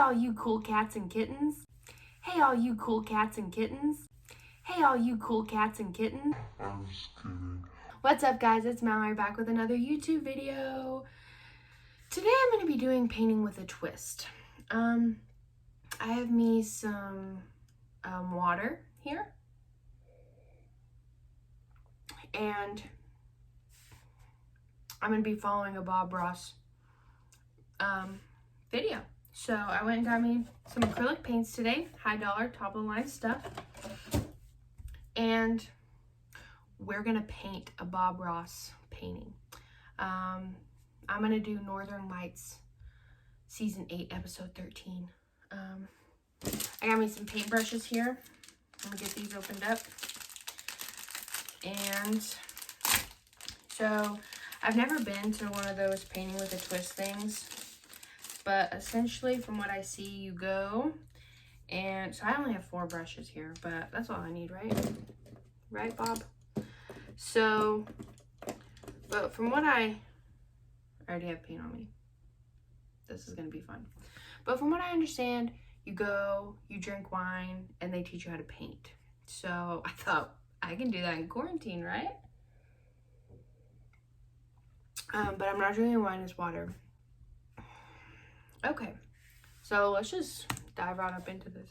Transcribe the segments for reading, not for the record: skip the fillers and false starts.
all you cool cats and kittens. Hey all you cool cats and kittens. Hey all you cool cats and kittens. I'm just kidding. What's up guys, it's Mallory back with another YouTube video. Today I'm going to be doing painting with a twist. I have me some water here. And I'm going to be following a Bob Ross video. So I went and got me some acrylic paints today, high dollar, top of the line stuff. And we're gonna paint a Bob Ross painting. I'm gonna do Northern Lights season 8 episode 13. I got me some paintbrushes here. I'm gonna get these opened up. And so I've never been to one of those painting with a twist things, but essentially from what I see, you go, and so I only have 4 brushes here, but that's all I need, right? Right, Bob? So, but from what I already have paint on me. This is gonna be fun. But from what I understand, you go, you drink wine, and they teach you how to paint. So I thought, I can do that in quarantine, right? But I'm not drinking wine, it's water. Okay, so let's just dive right up into this.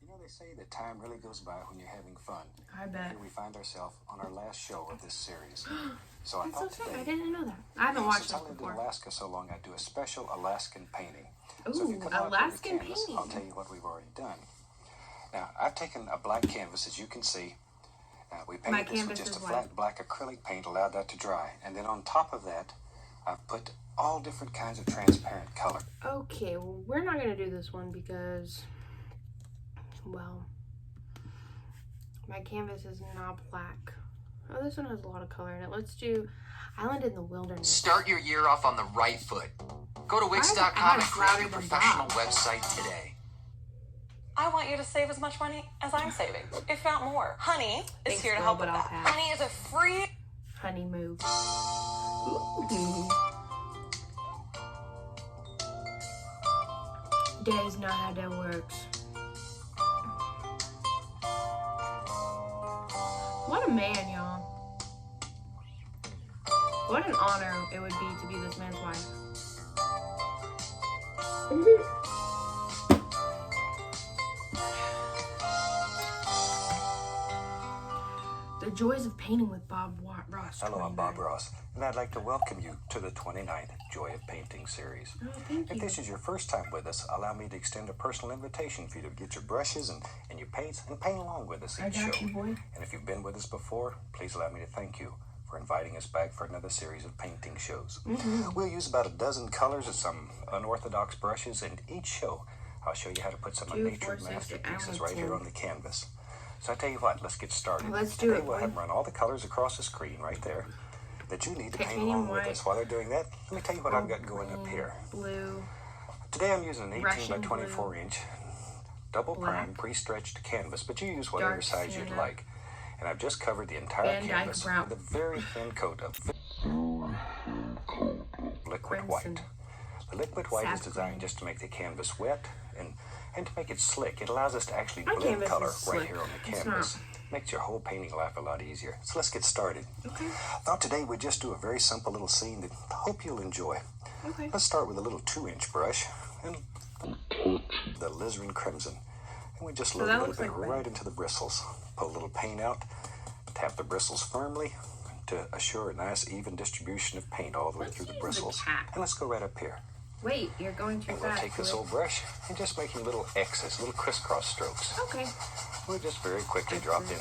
You know, they say that time really goes by when you're having fun. I bet. Here we find ourselves on our last show of this series. So I That's thought so sick. today, I didn't know that. I haven't watched since this I lived before. in Alaska so long, I'd do a special Alaskan painting. Ooh, So if you come out with Alaskan the canvas, painting. I'll tell you what we've already done. Now, I've taken a black canvas, as you can see. We My painted this with canvas just is a white. flat black acrylic paint, allowed that to dry. And then on top of that, I've put all different kinds of transparent color. Okay, well, we're not going to do this one because, well, my canvas is not black. Oh, this one has a lot of color in it. Let's do Island in the Wilderness. Start your year off on the right foot. Go to Wix.com and create your professional website today. I want you to save as much money as I'm saving, if not more. Honey is Thanks, here to girl, help but with I'll that. pass. Honey is a free... Honey move. Ooh. That is not how that works. What a man, y'all. What an honor it would be to be this man's wife. The joys of painting with Bob Ross. Hello, I'm 29. Bob Ross, and I'd like to welcome you to the 29th Joy of Painting series. Oh, thank If you. this is your first time with us, allow me to extend a personal invitation for you to get your brushes and your paints and paint along with us I each got show. you, boy. And if you've been with us before, please allow me to thank you for inviting us back for another series of painting shows. We'll use about a dozen colors of some unorthodox brushes, and each show I'll show you how to put some of 2, 4, nature's 6, masterpieces and right here 10. on the canvas. So I tell you what, let's get started. Let's do Today it, we'll boy. have them run all the colors across the screen right there that you need to paint Titanium along with white. us. While they're doing that, let me tell you what I've got going up Green, here. Blue. Today I'm using an 18 Russian by 24 inch double prime Black. pre-stretched canvas, but you use whatever Dark size you'd sienna. like. And I've just covered the entire Van Dyke canvas brown. with a very thin coat of liquid Crimson. white. The liquid white is Sap designed green. just to make the canvas wet and to make it slick. It allows us to actually My blend canvas color is right slick. here on the It's canvas. not. Makes your whole painting life a lot easier. So let's get started. Okay. Now today we just do a very simple little scene that I hope you'll enjoy. Okay. Let's start with a little 2-inch brush and the alizarin crimson. And we just load that a little looks bit like red. right into the bristles. Pull a little paint out, tap the bristles firmly to assure a nice even distribution of paint all the way Let's through the use the bristles. tap. And let's go right up here. Wait, you're going too And we'll fast. take this boy. old brush and just making little X's, little crisscross strokes. Okay. We'll just very quickly drop in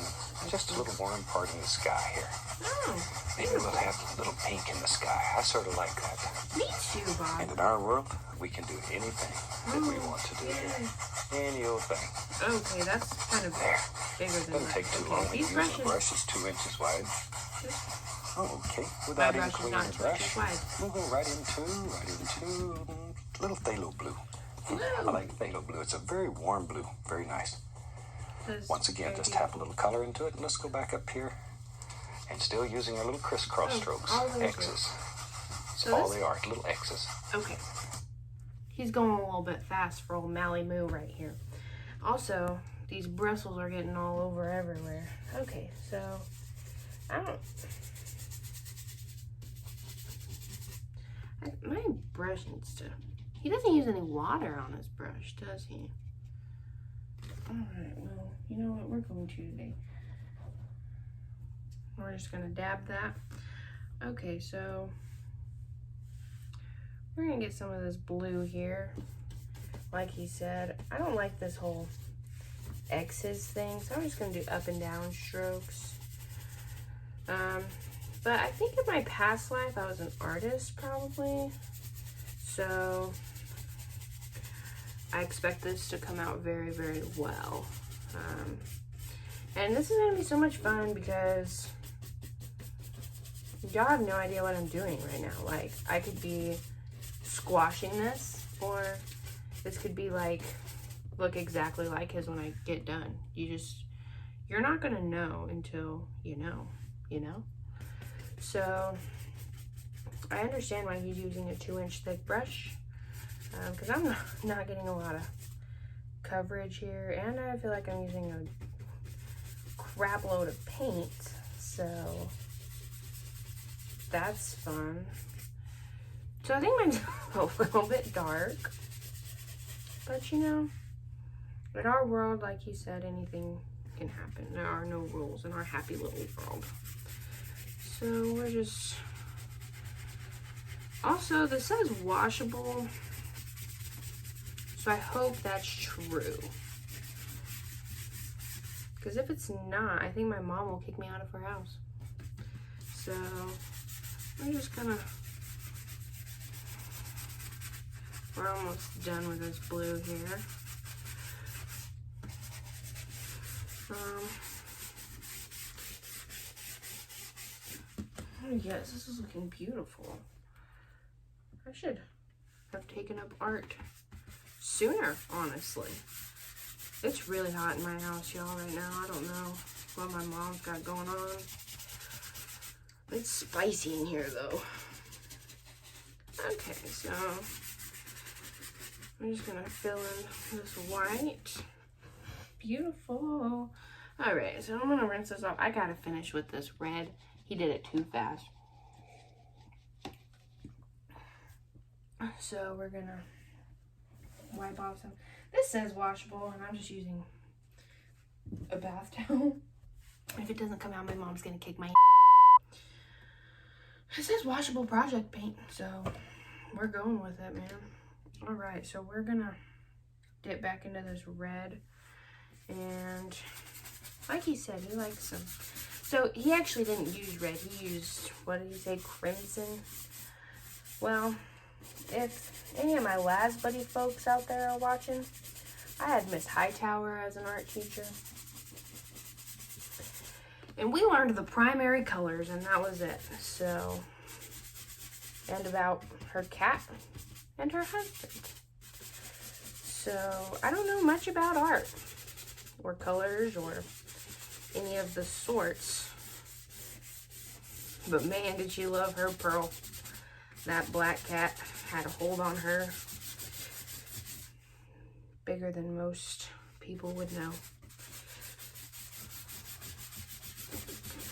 just a little warm part in the sky here. Oh, Maybe we'll have a little pink in the sky. I sort of like that. me too, Bob. And in our world, we can do anything that we want to do here. Any old thing. Okay, that's kind of There. bigger than Doesn't that. take too Okay, long. these Using a brushes. brush is 2 inches wide. Oh, okay. My Without brush even is cleaning not the 2 brush, inches wide. we'll go right into a little phthalo blue. I like phthalo blue. It's a very warm blue. Very nice. Says Once again, very just beautiful. tap a little color into it, and let's go back up here. And still using our little crisscross Oh, strokes, all the way X's. That's So all this- they are, little X's. Okay. he's going a little bit fast for old Mally Moo right here. Also, these bristles are getting all over everywhere. Okay, so my brush needs to, he doesn't use any water on his brush, does he? Alright, well, you know what we're going to today. We're just gonna dab that. Okay, so we're gonna get some of this blue here. Like he said, I don't like this whole X's thing, so I'm just gonna do up and down strokes. But I think in my past life I was an artist probably, so I expect this to come out very, very well. And this is gonna be so much fun because y'all have no idea what I'm doing right now. Like, I could be squashing this, or this could be like, look exactly like his when I get done. You're not gonna know until you know, you know? So, I understand why he's using a 2-inch thick brush, because I'm not getting a lot of coverage here, and I feel like I'm using a crap load of paint, so that's fun. So I think mine's a little bit dark, but you know, in our world, like he said, anything can happen. There are no rules in our happy little world. So we're just, also this says washable, so I hope that's true. Because if it's not, I think my mom will kick me out of her house. So we're just gonna, we're almost done with this blue here. Oh yes, this is looking beautiful. I should have taken up art sooner, honestly. It's really hot in my house, y'all, right now. I don't know what my mom's got going on. It's spicy in here, though. Okay, so I'm just gonna fill in this white. Beautiful. All right, so I'm gonna rinse this off. I gotta finish with this red. He did it too fast. So we're gonna wipe off some. This says washable, and I'm just using a bath towel. If it doesn't come out, my mom's gonna kick my. It says washable project paint, so we're going with it, man. All right, so we're gonna dip back into this red, and like he said, he likes some. So he actually didn't use red. He used, what did he say, crimson? Well, if any of my Laz Buddy folks out there are watching, I had Miss Hightower as an art teacher. And we learned the primary colors, and that was it. So, and about her cat and her husband. So, I don't know much about art or colors or any of the sorts. But man, did she love her Pearl. That black cat had a hold on her bigger than most people would know.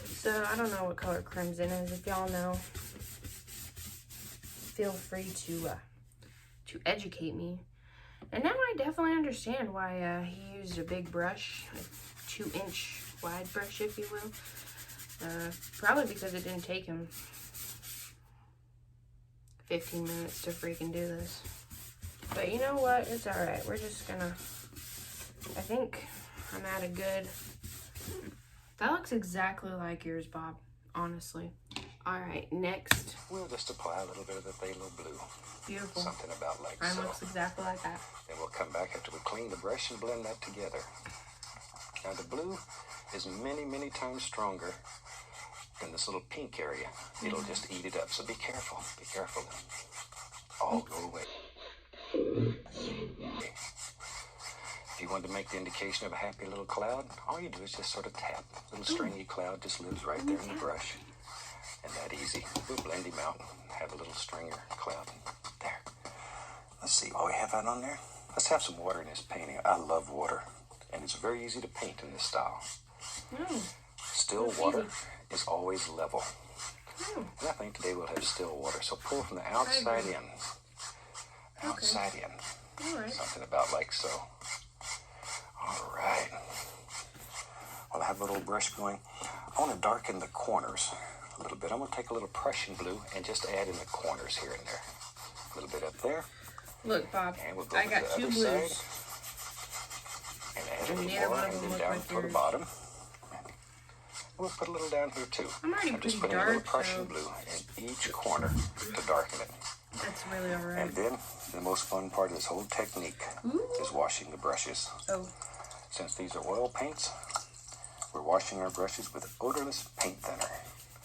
So I don't know what color crimson is. If y'all know, feel free to educate me. And now I definitely understand why he used a big brush, a 2-inch wide brush, if you will. Probably because it didn't take him 15 minutes to freaking do this. But you know what? It's alright. We're just gonna, I think I'm at a good, that looks exactly like yours, Bob, honestly. Alright, next. We'll just apply a little bit of the phthalo blue. Beautiful. Something about like Mine so. looks exactly like that. Then we'll come back after we clean the brush and blend that together. Now the blue is many, many times stronger than this little pink area. It'll just eat it up. So be careful. Be careful. All go away. If you want to make the indication of a happy little cloud, all you do is just sort of tap. A little stringy cloud just lives right there in the brush. And that easy. We'll blend him out and have a little stringer cloud. There. Let's see, while we have that on there, let's have some water in this painting. I love water, and it's very easy to paint in this style. Still water is always level. And I think today we'll have still water. So pour from the outside in. Outside in. All right. Something about like so. All right. Well, I have a little brush going. I want to darken the corners a little bit. I'm going to take a little Prussian blue and just add in the corners here and there. A little bit up there. Look, Bob, And we'll go I to got the two other blues. side. And add a And little neither more one of and them then look down like toward the yours. bottom. We'll put a little down here too. I'm already I'm just pretty putting a little dark, Prussian so blue in each corner to darken it. that's really alright. And then the most fun part of this whole technique is washing the brushes. Oh, Since these are oil paints, we're washing our brushes with odorless paint thinner.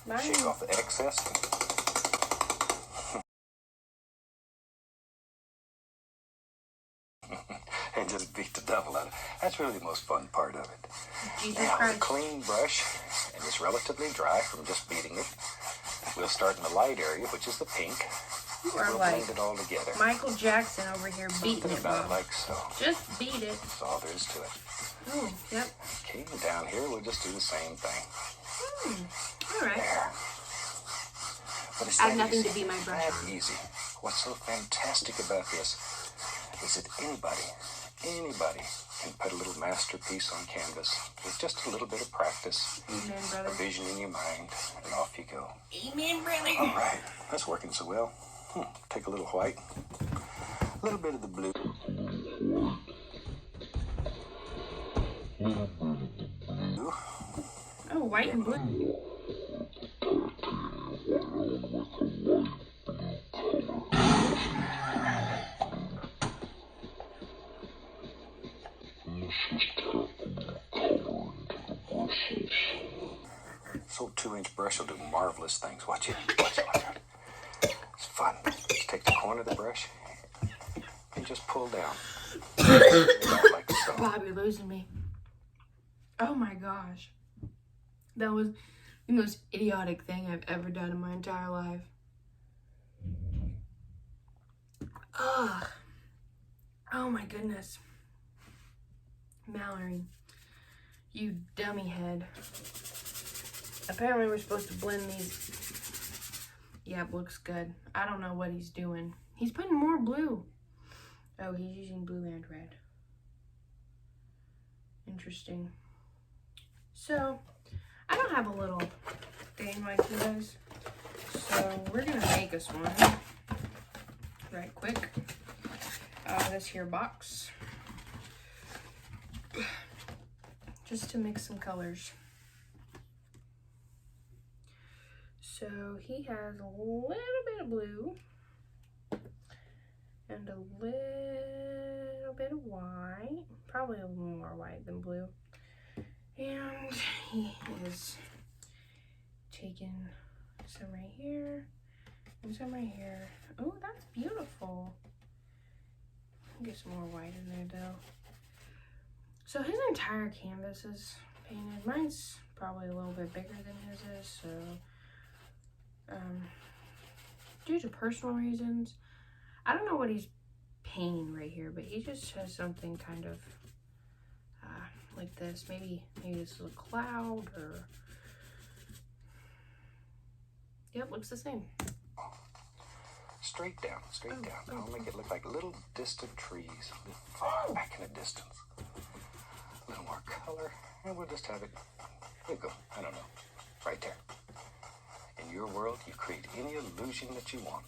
mine. Shake off the excess. And just beat the devil out of it. That's really the most fun part of it. Jesus Now, with a Christ. clean brush, and it's relatively dry from just beating it, we'll start in the light area, which is the pink. You And are we'll like blend it all together. Michael Jackson over here beating Something it, about Bob. like so. Just beat it. That's all there is to it. Oh, yep. Okay, and down here we'll just do the same thing. Alright. There. But it's I have that nothing easy. to beat my brush That on. easy. What's so fantastic about this is that anybody can put a little masterpiece on canvas with just a little bit of practice, Amen, a brother. vision in your mind, and off you go. Amen, brother. All right, that's working so well. Take a little white, a little bit of the blue. Oh, white and blue. This old 2-inch brush will do marvelous things. Watch it. Watch it. Watch it. It's fun. Just take the corner of the brush and just pull down. Like so. Bob, you're losing me. Oh my gosh. That was the most idiotic thing I've ever done in my entire life. Ugh. Oh my goodness. Mallory, you dummy head. Apparently we're supposed to blend these. Yep, looks good. I don't know what he's doing. He's putting more blue. Oh, he's using blue and red. Interesting. So, I don't have a little thing like he does. So, we're going to make us one right quick out of this here box. Just to mix some colors. So, he has a little bit of blue and a little bit of white. Probably a little more white than blue. And he is taking some right here and some right here. Oh, that's beautiful. Get some more white in there though. So his entire canvas is painted. Mine's probably a little bit bigger than his is, so due to personal reasons, I don't know what he's painting right here, but he just has something kind of like this. Maybe this is a cloud or... Yep, looks the same. Straight down, straight down. I'll make it look like little distant trees, far back in the distance. A little more color, and we'll just have it. There you go. I don't know. Right there. In your world, you create any illusion that you want.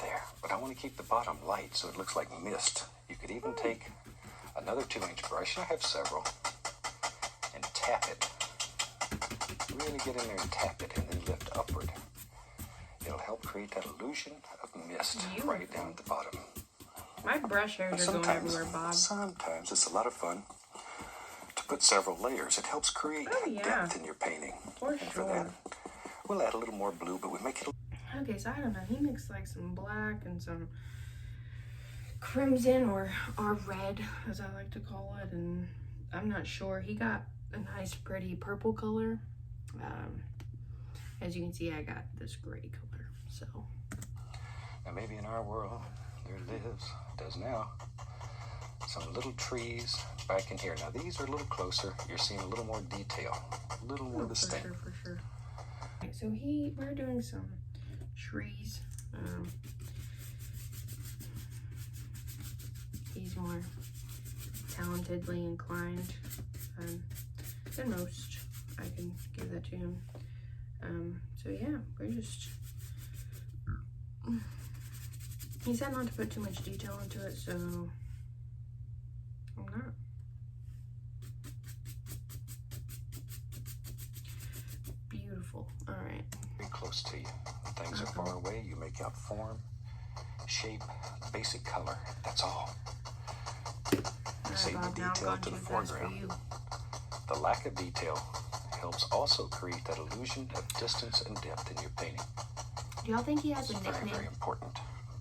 There. But I want to keep the bottom light so it looks like mist. You could even take another 2-inch brush, and I have several, and tap it. Really get in there and tap it, and then lift upward. It'll help create that illusion of mist right down at the bottom. My brush hairs are going everywhere, Bob. Sometimes it's a lot of fun to put several layers. It helps create depth in your painting. For And for sure. that, we'll add a little more blue, but we make it Okay, so I don't know. He mixed like some black and some crimson or red, as I like to call it. And I'm not sure. He got a nice, pretty purple color. As you can see, I got this gray color. So And maybe in our world, there does now, some little trees back in here. Now these are a little closer. You're seeing a little more detail, a little more distinct. For sure. Right, so we're doing some trees. He's more talentedly inclined than most. I can give that to him. So yeah, we're just. He said not to put too much detail into it, so I'm not. Beautiful. All right. Very close to you. Things are far away. You make out form, shape, basic color. That's all. Save the detail to the foreground. The lack of detail helps also create that illusion of distance and depth in your painting. Do y'all think he has a nickname? Very, very important.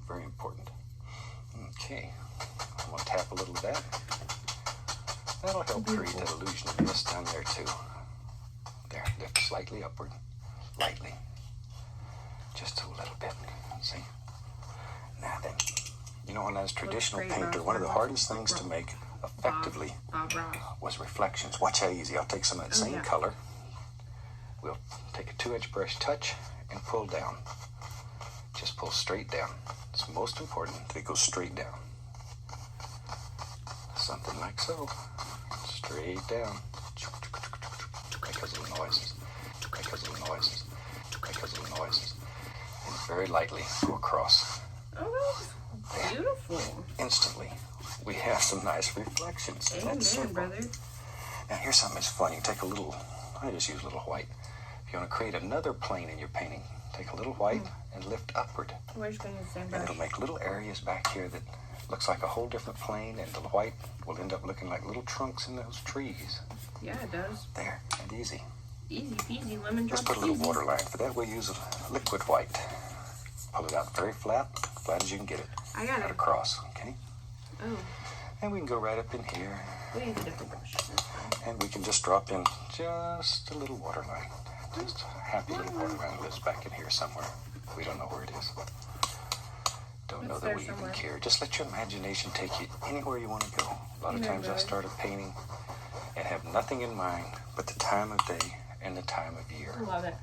Very important. Okay. I'm going to tap a little of that. That'll help create that illusion of mist down there too. There, lift slightly upward. Lightly. Just a little bit. See? Now then, you know, when I was a traditional painter, one of the hardest things to make effectively was reflections. Watch how easy. I'll take some of that same color. We'll take a 2-inch brush touch and pull down. Just pull straight down. It's most important that it goes straight down. Something like so. Straight down. Because of the noises. Because of the noises. Because of the noises. And very lightly go across. Oh, that's beautiful. Instantly, we have some nice reflections. Amen, brother. Now here's something that's fun. You take a little, I just use a little white. If you want to create another plane in your painting, take a little white and lift upward. We're just going to use the same And brush. it'll make little areas back here that looks like a whole different plane, and the white will end up looking like little trunks in those trees. Yeah, it does. There, and easy. Easy peasy, lemon Let's drops. put a little easy. water line. For that, we'll use a liquid white. Pull it out very flat as you can get it. I got it. Across, okay? Oh, And we can go right up in here, we use a different brush. and we can just drop in just a little water line. Just a happy little water line lives back in here somewhere. We don't know where it is. Don't know It's that there we somewhere. even care. Just let your imagination take you anywhere you want to go. A lot of Yeah, times I brother. start a painting and have nothing in mind but the time of day and the time of year. I love it.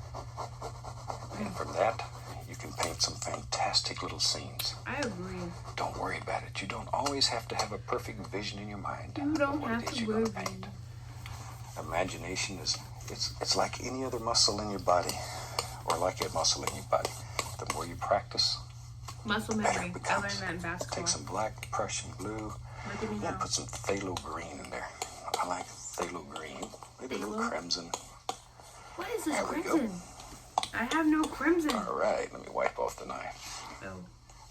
And from that, you can paint some fantastic little scenes. I agree. Don't worry about it. You don't always have to have a perfect vision in your mind You of don't what have it is to you're going to worry. paint. Imagination is it's like any other muscle in your body, or like a muscle in your body. The more you practice, Muscle better memory. it I becomes. learned that in basketball. Take some black Prussian blue. Look at me Yeah, now. put some phthalo green in there. I like phthalo green. Maybe a little Phthalo? crimson. What is this There we go. crimson? I have no crimson. All right, let me wipe off the knife. Oh,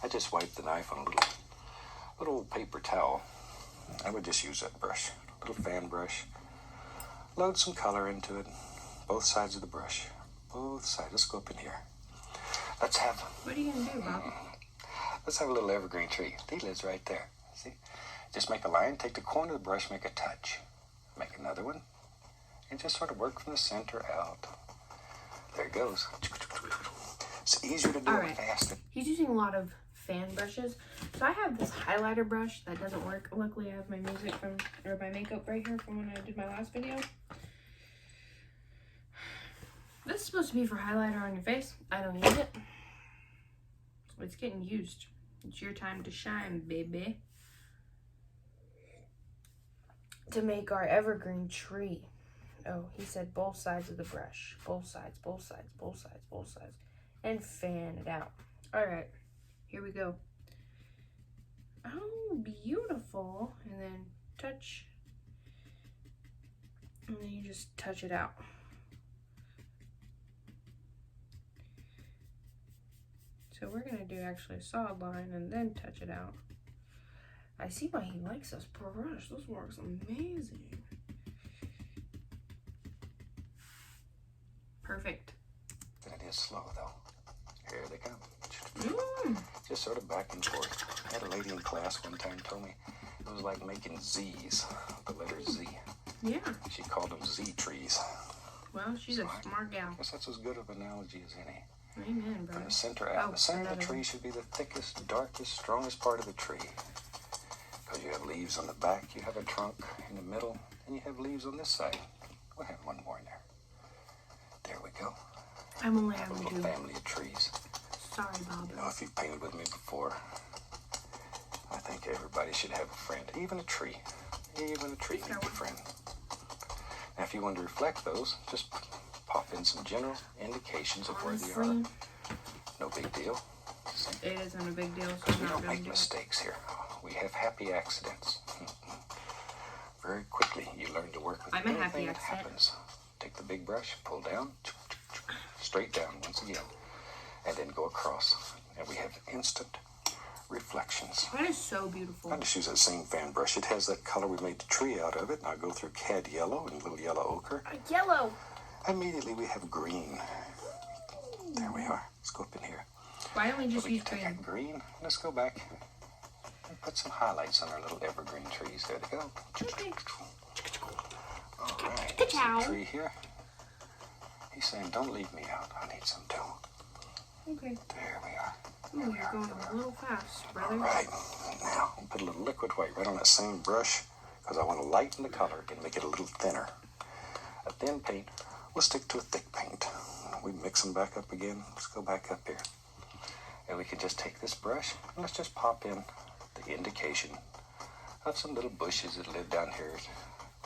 I just wiped the knife on a little paper towel. I would just use that brush, a little fan brush. Load some color into it, both sides of the brush. Both sides. Let's go up in here. Let's have what are you gonna do, Bob? a little evergreen tree. He lives right there. See? Just make a line, take the corner of the brush, make a touch. Make another one, and just sort of work from the center out. There it goes. It's easier to do All it right. faster. He's using a lot of fan brushes. So I have this highlighter brush that doesn't work. Luckily, I have my my makeup right here from when I did my last video. This is supposed to be for highlighter on your face. I don't use it. So it's getting used. It's your time to shine, baby. To make our evergreen tree. Oh, he said both sides of the brush. Both sides, both sides, both sides, both sides. And fan it out. All right, here we go. Oh, beautiful. And then touch. And then you just touch it out. So we're gonna do actually a solid line and then touch it out. I see why he likes this brush. This works amazing. Perfect. And it is slow though. Here they come. Just sort of back and forth. I had a lady in class one time told me it was like making Z's, the letter Z. Yeah. She called them Z trees. Well, she's a smart gal. I guess that's as good of an analogy as any. Amen, brother. From the center out. Oh, The center of the another tree one. should be the thickest, darkest, strongest part of the tree. Because you have leaves on the back, you have a trunk in the middle, and you have leaves on this side. We'll have one more in there. There we go. I'm only A having little two. family of trees. Sorry, Bob. You know, if you've painted with me before, I think everybody should have a friend. Even a tree. Even a tree needs a friend. Now, if you want to reflect those, just pop in some general indications of where they are. Honestly, No big deal. it isn't a big deal, so Because I'm we not don't gonna make do it. mistakes here. We have happy accidents. Very quickly, you learn to work with I'm a anything happy that accident. happens. Take the big brush, pull down, straight down once again, and then go across. And we have instant reflections. That is so beautiful. I just use that same fan brush. It has that color. We made the tree out of it. And I go through cad yellow and a little yellow ochre. Yellow. Immediately we have green. There we are. Let's go up in here. Why don't we just We use can take green? that green. Let's go back and put some highlights on our little evergreen trees. There they go. Okay. All right. Ka-chow. There's a tree here. He's saying, don't leave me out. I need some too. Okay. There we are. Ooh, you're going a little fast, All brother. right. Now, I'll put a little liquid white right on that same brush because I want to lighten the color and make it a little thinner. A thin paint, we'll stick to a thick paint. We mix them back up again. Let's go back up here. And we can just take this brush and let's just pop in the indication of some little bushes that live down here,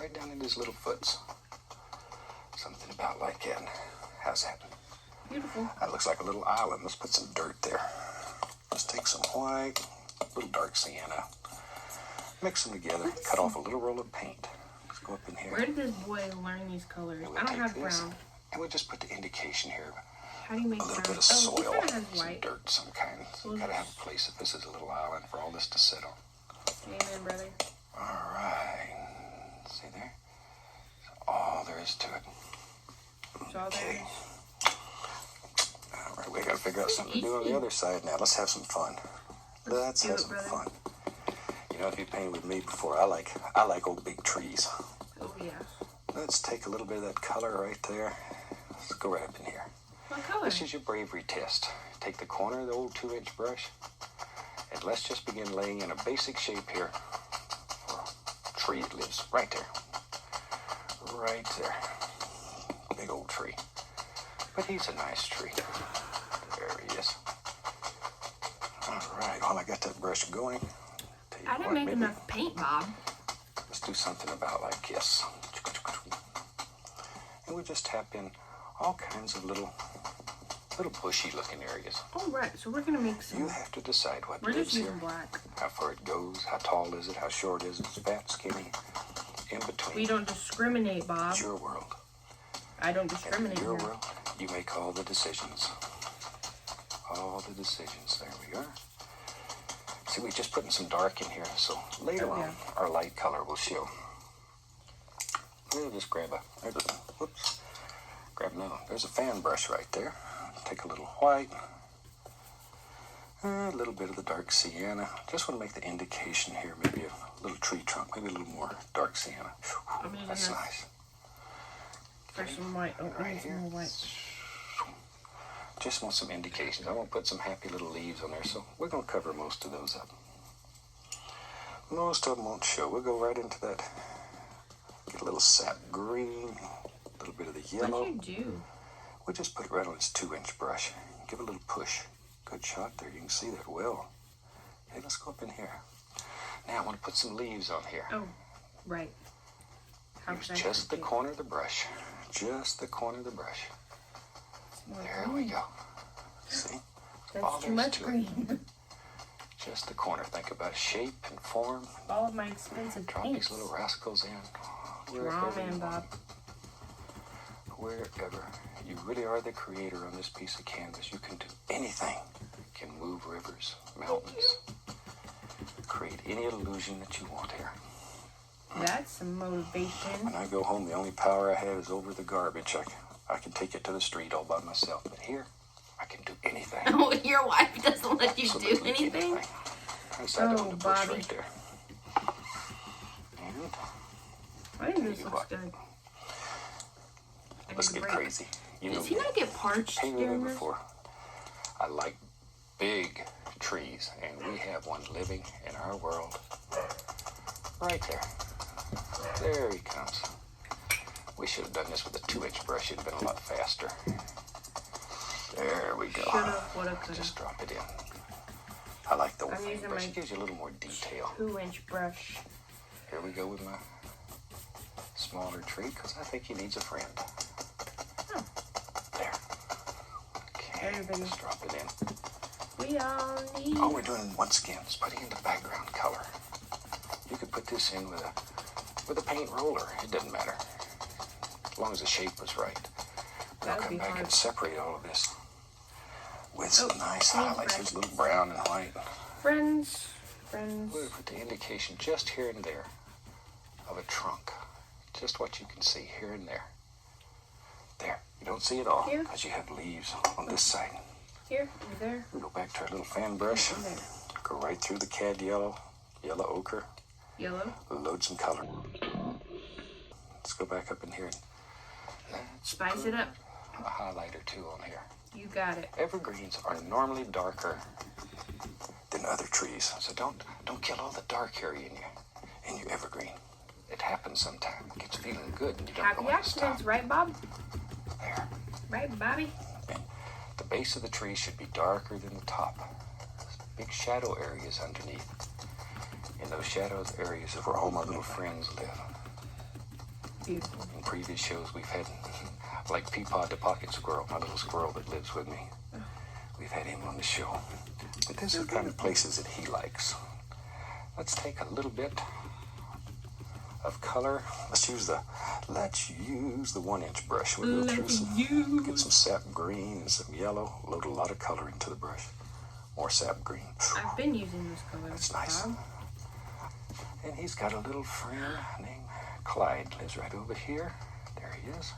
right down in these little foots. Something about like that. How's that? Beautiful. That looks like a little island. Let's put some dirt there. Let's take some white, a little dark sienna, mix them together, cut off a little roll of paint. Let's go up in here. Where did this boy learn these colors? And I don't take have this, brown. and we'll just put the indication here. How do you make A little brown? bit of Oh, he soil, kind of has some white. dirt, some kind. Well, Gotta have a place if this is a little island for all this to sit on. Amen, brother. All right. See there? That's all there is to it. So all there Okay. is. All right, we gotta figure out something to do on Easy. the other side now. Let's have some fun. Let's do have it, some brother. fun. You know, if you painted with me before, I like old big trees. Oh, yeah. Let's take a little bit of that color right there. Let's go right up in here. What color? This is your bravery test. Take the corner of the old 2-inch brush, and let's just begin laying in a basic shape here for a tree that lives right there. Right there. Big old tree. But he's a nice tree. There he is. All right, while I got that brush going, tell you I didn't what, make maybe enough paint, Bob. let's do something about like this. And we'll just tap in all kinds of little bushy looking areas. Oh, right. So we're going to make some. You have to decide what We're lives just using here, black. how far it goes, how tall is it, how short is it, fat, skinny, in between. We don't discriminate, Bob. It's your world. I don't And discriminate in your here. world, you make all the decisions. All the decisions. There we are. See, we're just putting some dark in here, so later Oh, yeah. on, our light color will show. We'll just grab there's a fan brush right there. Take a little white, a little bit of the dark sienna. Just want to make the indication here, maybe a little tree trunk, maybe a little more dark sienna. I'm using That's this nice. for some white. Oh, I Right need some here. more white. Just want some indications. I want to put some happy little leaves on there, so we're going to cover most of those up. Most of them won't show. We'll go right into that. Get a little sap green, a little bit of the yellow. What'd you do? We'll just put it right on this 2-inch brush. Give it a little push. Good shot there. You can see that well. Okay, let's go up in here. Now I want to put some leaves on here. Oh, right. How Use could I just the forget? corner of the brush. Just the corner of the brush. More There we green. go. See? All That's too there's much to it. green. Just the corner. Think about shape and form. All of my expensive Drop paints. these little rascals in. Raw Wherever man, you Bob. want. Wherever. You really are the creator on this piece of canvas. You can do anything. You can move rivers, mountains. Create any illusion that you want here. That's some motivation. When I go home, the only power I have is over the garbage. I can take it to the street all by myself. But here, I can do anything. Oh, your wife doesn't let you do Absolutely anything? Inside Oh, on the bush Bobby. right there. And I think this you looks what? good. I let's need a get break. crazy. You know Does he not get parched painted with during me this? before. I like big trees, and we have one living in our world. Right there. There he comes. We should have done this with a 2-inch brush. It'd been a lot faster. There we go. Should've, would've, could've. Just drop it in. I like the I'm fan using brush. my It gives you a little more detail. 2-inch brush. Here we go with my smaller tree, because I think he needs a friend. Oh. There. Okay, Everybody. just drop it in. We all need. All we're doing once again is putting in the background color. You could put this in with a paint roller. It doesn't matter, as long as the shape was right. But I'll That'd come be back hard. and separate all of this with some nice paint highlights. brush. Here's a little brown and white. Friends. We'll put the indication just here and there of a trunk. Just what you can see here and there. There. You don't see it all Here? because you have leaves on this side. Here, over there. We go back to our little fan brush. And there. Go right through the cad yellow, yellow ochre. Yellow. Load some color. Let's go back up in here and Spice it up. a highlight or two on here. You got it. Evergreens are normally darker than other trees, so don't kill all the happy area in your evergreen. It happens sometimes. It gets feeling good and you don't Happy know when to stop. accidents, right, Bob? There. Right, Bobby? And the base of the tree should be darker than the top. There's big shadow areas underneath. In those shadow areas is where all my little friends live. Beautiful. In previous shows, we've had, like Peapod the Pocket Squirrel, my little squirrel that lives with me. We've had him on the show. But these are the kind of places that he likes. Let's take a little bit of color. Let's use the 1-inch brush. We'll go through some, get some sap green and some yellow. Load a lot of color into the brush. More sap green. I've been using this color. That's nice. Bob. And he's got a little friend named Clyde. Lives right over here. There he is.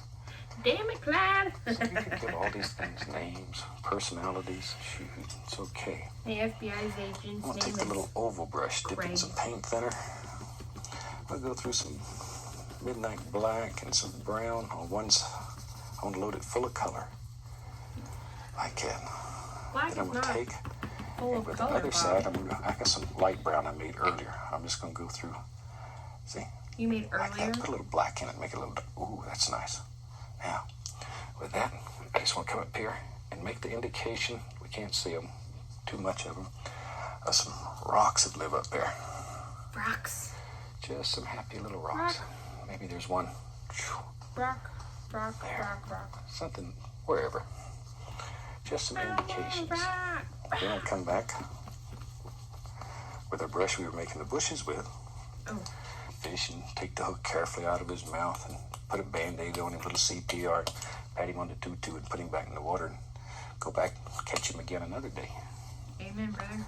Damn it, Clyde. So you can give all these things names, personalities. Shoot, it's okay. The FBI's agent's I'm gonna name take the is little oval brush, dip it in Craig. some paint thinner. I'll go through some midnight black and some brown on one side. I want to load it full of color. I can. Black Then I'm is gonna not take, full and of with color, the other Bob. side, I got some light brown I made earlier. I'm just gonna go through. See? You made Like earlier? that. Put a little black in it, make it a little. Ooh, that's nice. Now, with that, I just want to come up here and make the indication. We can't see them, too much of them. Some rocks that live up there. Rocks. Just some happy little rocks. Maybe there's one. Rock, rock, There. rock, rock. Something wherever. Just some indications. Rock. Then I'll come back with our brush we were making the bushes with. Oh. Fish and take the hook carefully out of his mouth and put a band-aid on him, little CPR, pat him on the tutu and put him back in the water and go back and catch him again another day. Amen, brother.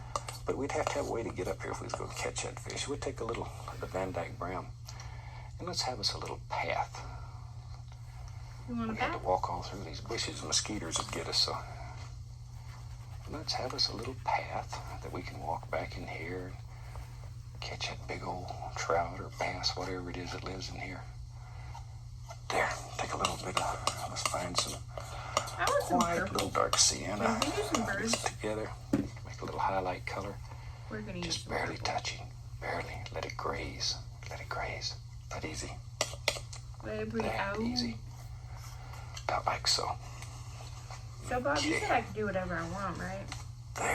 But we'd have to have a way to get up here if we was going to catch that fish. We'd take a little of the Van Dyke Brown and let's have us a little path. You want a We had to bath? walk all through these bushes. Mosquitoes would get us, so let's have us a little path that we can walk back in here and catch that big old trout or bass, whatever it is that lives in here. There, take a little bit of, let's find some I want some white, purple. little dark sienna. Can we do some Mix birds? it together, make a little highlight color. We're gonna use Just some barely purple. touching, barely. Let it graze, let it graze. That easy, Baby, that ow. easy. About like so. So, Bob, you Okay. said I could do whatever I want, right? There.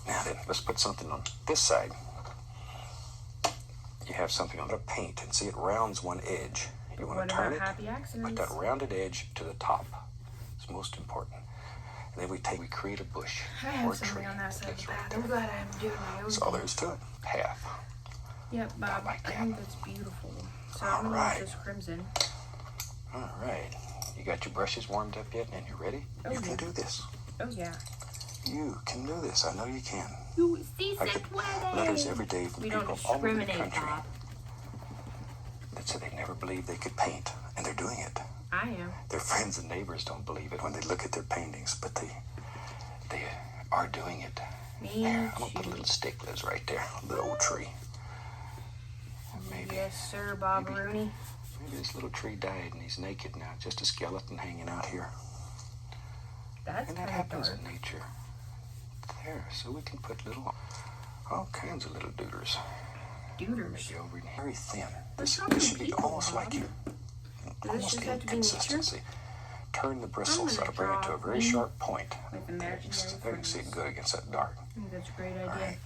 Now then, let's put something on this side. You have something on the paint, and see it rounds one edge. You want What to turn about it, happy put accidents? that rounded edge to the top. It's most important. And then we create a bush I or have a something tree. on that side of It's the right bath. I'm there. glad I'm doing my own That's all there thing. is to it. Path. Yep, Bob. like I that. think that's beautiful. So I'm gonna Alright. use this crimson. All right. You got your brushes warmed up yet, and you ready? Oh, You can yeah. do this. Oh yeah. You can do this. I know you can. You see I get letters every day from We people don't all over the discriminate, country Bob. that say they never believed they could paint, and they're doing it. I am. Their friends and neighbors don't believe it when they look at their paintings, but they are doing it. Me There, I'm gonna put a too. little stick lives right there, the old tree. And maybe, Yes, sir, Bob maybe- Rooney. maybe this little tree died and he's naked now, just a skeleton hanging out here. That's And that kind of happens dark. in nature. There, so we can put all kinds of little dooders. Dooders. Maybe over in very thin. Let's This talk to should be people, almost Bob. like you. Does this Almost just have to be nature? inconsistency. Turn the bristles. gonna That'll bring it to a draw very me sharp point. with There imaginary you can see it friends. good against that dark. I think that's a great idea. right.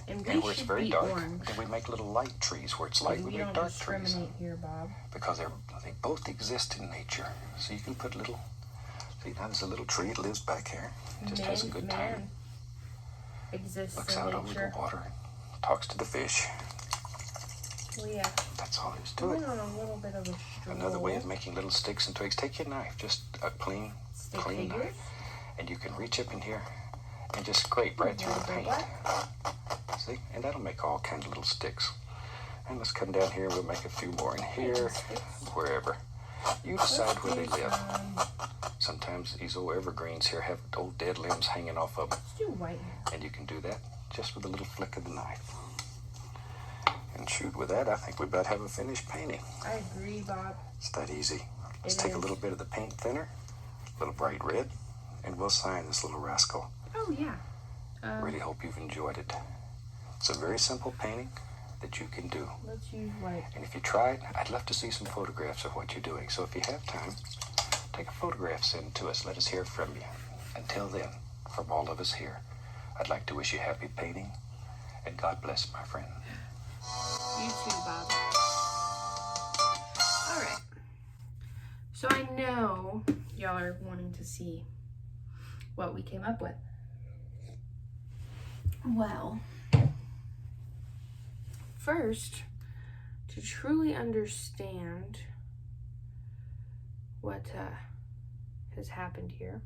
And And we where it's should very be dark, orange. then we make little light trees. Where it's light, we We make don't dark trees. discriminate here, Bob. Because they both exist in nature. So you can put little. See, now there's a little tree. It lives back here. It just has a good time. Exists Looks in out over nature. the water. Talks to the fish. Well, yeah. That's all there is to We're it. on a little bit of a stroll. Another way of making little sticks and twigs. Take your knife, just a clean Stick clean figures. knife, and you can reach up in here and just scrape right through the paint. See, and that'll make all kinds of little sticks. And let's come down here. We'll make a few more in here, wherever. You decide where they live. Sometimes these old evergreens here have old dead limbs hanging off of them, Let's do white hair. and you can do that just with a little flick of the knife. And shoot, with that, I think we about have a finished painting. I agree, Bob. It's that easy. Let's It take a is. little bit of the paint thinner, a little bright red, and we'll sign this little rascal. Oh, yeah. Really hope you've enjoyed it. It's a very simple painting that you can do. Let's use white. And if you tried, I'd love to see some photographs of what you're doing. So if you have time, take a photograph, send it to us. Let us hear from you. Until then, from all of us here, I'd like to wish you happy painting, and God bless, my friend. You too, Bob. All right. So I know y'all are wanting to see what we came up with. Well, first, to truly understand what has happened here.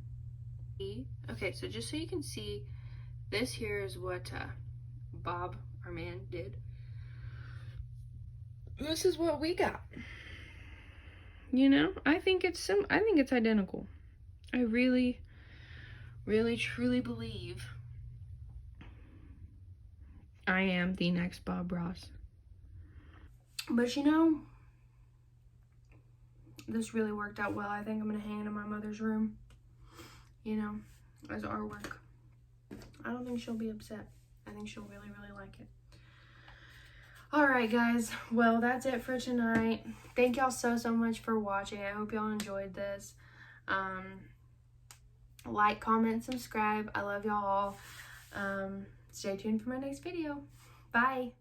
Okay, so just so you can see, this here is what Bob, our man, did. This is what we got. You know, I think it's identical. I really, really, truly believe I am the next Bob Ross. But you know, this really worked out well. I think I'm gonna hang it in my mother's room, you know, as artwork. I don't think she'll be upset. I think she'll really, really like it. Alright guys, well that's it for tonight. Thank y'all so much for watching. I hope y'all enjoyed this. Like, comment, subscribe. I love y'all all. Stay tuned for my next video. Bye.